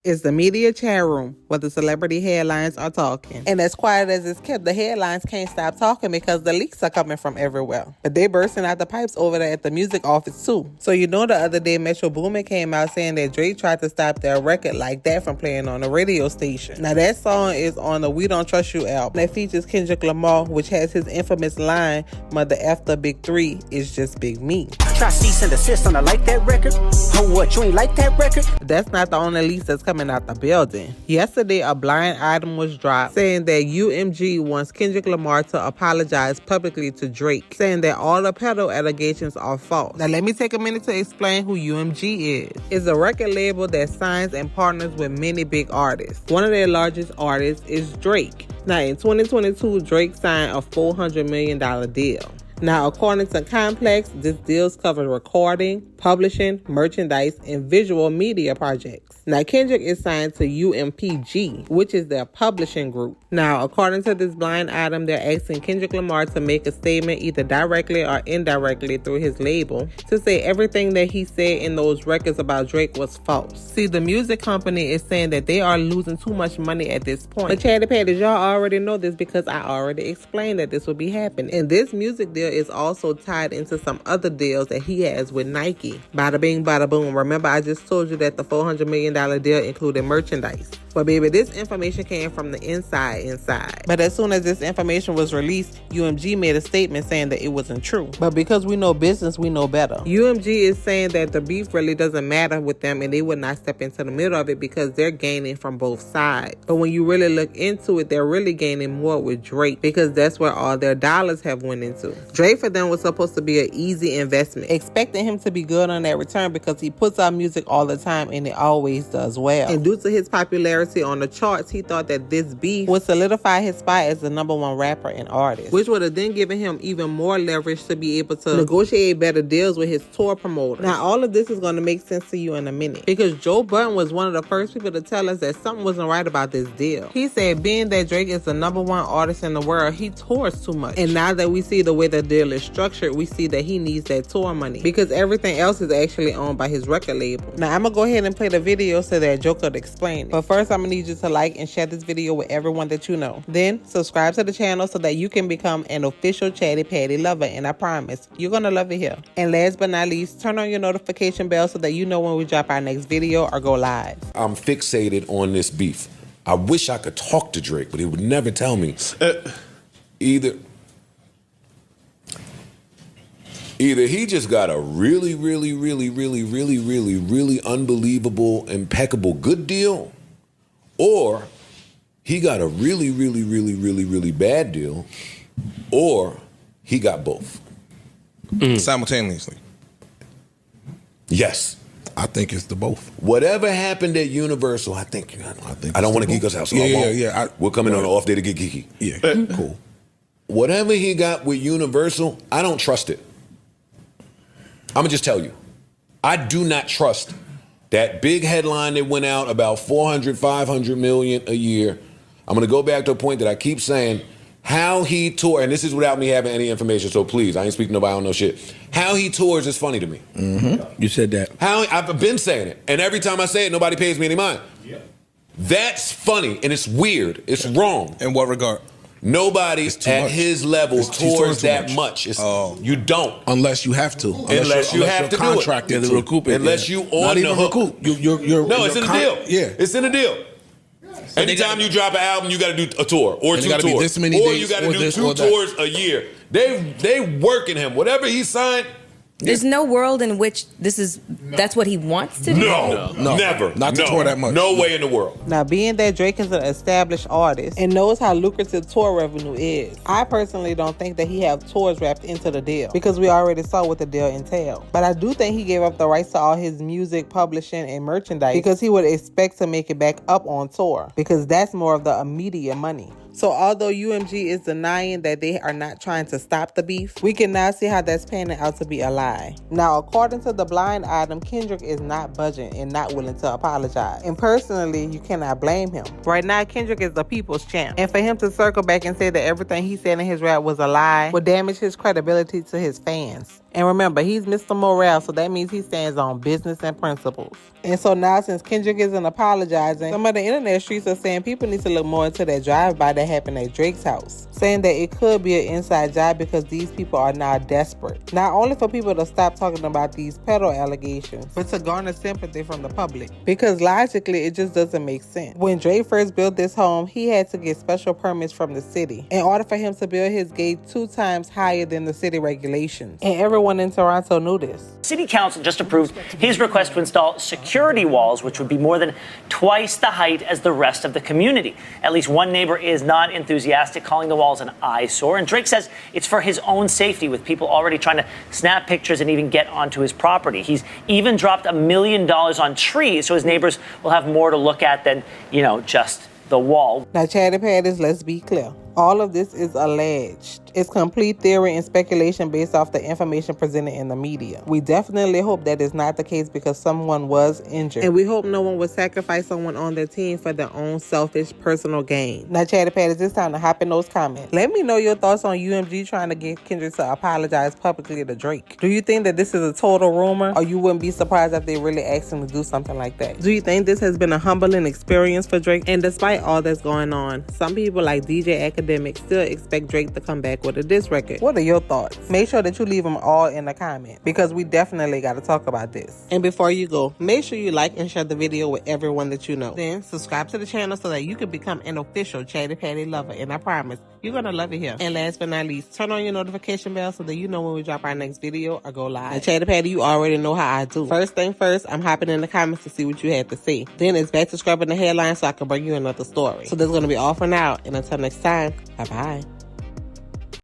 It's the media chat room where the celebrity headlines are talking. And as quiet as it's kept, the headlines can't stop talking because the leaks are coming from everywhere. But they bursting out the pipes over there at the music office too. So the other day Metro Boomin came out saying that Drake tried to stop their record like that from playing on the radio station. Now that song is on the We Don't Trust You album that features Kendrick Lamar, which has his infamous line, "Mother after Big 3 is just Big Me." Try cease and desist on the like that record. Oh, what, you ain't like that record? That's not the only leaks that's coming out the building. Yesterday, a blind item was dropped saying that UMG wants Kendrick Lamar to apologize publicly to Drake, saying that all the pedo allegations are false. Now, let me take a minute to explain who UMG is. It's a record label that signs and partners with many big artists. One of their largest artists is Drake. Now, in 2022, Drake signed a $400 million deal. Now, according to Complex, this deal covers recording, publishing, merchandise, and visual media projects. Now, Kendrick is signed to UMPG, which is their publishing group. Now, according to this blind item, they're asking Kendrick Lamar to make a statement either directly or indirectly through his label to say everything that he said in those records about Drake was false. See, the music company is saying that they are losing too much money at this point. But Chatty Patties, y'all already know this because I already explained that this will be happening. And this music deal is also tied into some other deals that he has with Nike. Bada bing, bada boom. Remember, I just told you that the $400 million deal included merchandise. But baby, this information came from the inside. But as soon as this information was released, UMG made a statement saying that it wasn't true. But because we know business, we know better. UMG is saying that the beef really doesn't matter with them and they would not step into the middle of it because they're gaining from both sides. But when you really look into it, they're really gaining more with Drake because that's where all their dollars have went into. Drake for them was supposed to be an easy investment, expecting him to be good on that return because he puts out music all the time and it always does well. And due to his popularity on the charts, he thought that this beef would solidify his spot as the #1 rapper and artist, which would have then given him even more leverage to be able to negotiate better deals with his tour promoter. Now, all of this is going to make sense to you in a minute because Joe Budden was one of the first people to tell us that something wasn't right about this deal. He said being that Drake is the #1 artist in the world, he tours too much. And now that we see the way the deal is structured, we see that he needs that tour money because everything else is actually owned by his record label. Now, I'm going to go ahead and play the video so that Joe could explain it. But first, I'm going to need you to like and share this video with everyone that you know. Then, subscribe to the channel so that you can become an official Chatty Patty lover. And I promise, you're going to love it here. And last but not least, turn on your notification bell so that you know when we drop our next video or go live. I'm fixated on this beef. I wish I could talk to Drake, but he would never tell me. Either he just got a really unbelievable, impeccable good deal, or he got a really bad deal, or he got both. Simultaneously. Yes. I think it's the both. Whatever happened at Universal, I don't want to geek us out. So Yeah. We're coming on an off day to get geeky. Yeah, cool. Whatever he got with Universal, I don't trust it. I'm going to just tell you. I do not trust that big headline that went out about 400, 500 million a year. I'm going to go back to a point that I keep saying. How he tours, and this is without me having any information, so please, I ain't speaking to nobody, I don't know shit. How he tours is funny to me. Mm-hmm. You said that. I've been saying it, and every time I say it, nobody pays me any mind. Yeah. That's funny, and it's weird. It's wrong. In what regard? Nobody at his level tours that much. You don't. Unless you have to. Unless you have to do it. Contracted to recoup it. Unless you on the hook. No, it's in the deal. Yeah. It's in the deal. Anytime you drop an album, you got to do a tour or two tours, or you got to do 2 tours a year. They working him. Whatever he signed. There's no world in which that's what he wants to do. No, never. Not to tour that much. No way in the world. Now, being that Drake is an established artist and knows how lucrative tour revenue is, I personally don't think that he have tours wrapped into the deal because we already saw what the deal entailed. But I do think he gave up the rights to all his music, publishing, and merchandise because he would expect to make it back up on tour because that's more of the immediate money. So although UMG is denying that they are not trying to stop the beef, we can now see how that's panning out to be a lie. Now, according to the blind item, Kendrick is not budging and not willing to apologize. And personally, you cannot blame him. Right now, Kendrick is the people's champ. And for him to circle back and say that everything he said in his rap was a lie would damage his credibility to his fans. And remember, he's Mr. Morale, so that means he stands on business and principles. And so now, since Kendrick isn't apologizing, some of the internet streets are saying people need to look more into that drive-by that happened at Drake's house, saying that it could be an inside job because these people are now desperate. Not only for people to stop talking about these pedo allegations, but to garner sympathy from the public. Because logically, it just doesn't make sense. When Drake first built this home, he had to get special permits from the city in order for him to build his gate 2 times higher than the city regulations. And everyone in Toronto knew this. City Council just approved his request to install security walls, which would be more than twice the height as the rest of the community. At least one neighbor is not enthusiastic, calling the walls an eyesore. And Drake says it's for his own safety, with people already trying to snap pictures and even get onto his property. He's even dropped $1 million on trees so his neighbors will have more to look at than, just the wall. Now, Chatty Patties, let's be clear. All of this is alleged. It's complete theory and speculation based off the information presented in the media. We definitely hope that is not the case because someone was injured. And we hope no one would sacrifice someone on their team for their own selfish personal gain. Now, Chatty Patties, it's time to hop in those comments. Let me know your thoughts on UMG trying to get Kendrick to apologize publicly to Drake. Do you think that this is a total rumor, or you wouldn't be surprised if they really asked him to do something like that? Do you think this has been a humbling experience for Drake? And despite all that's going on, some people like DJ Academic still expect Drake to come back with a diss record. What are your thoughts? Make sure that you leave them all in the comments because we definitely got to talk about this. And before you go, make sure you like and share the video with everyone that you know. Then subscribe to the channel so that you can become an official Chatty Patty lover, and I promise you're gonna love it here. And last but not least, turn on your notification bell so that you know when we drop our next video or go live. Now, Chatty Patty, you already know how I do. First thing first, I'm hopping in the comments to see what you had to say. Then it's back to scrubbing the headline so I can bring you another story. So that's gonna be all for now, and until next time, bye bye.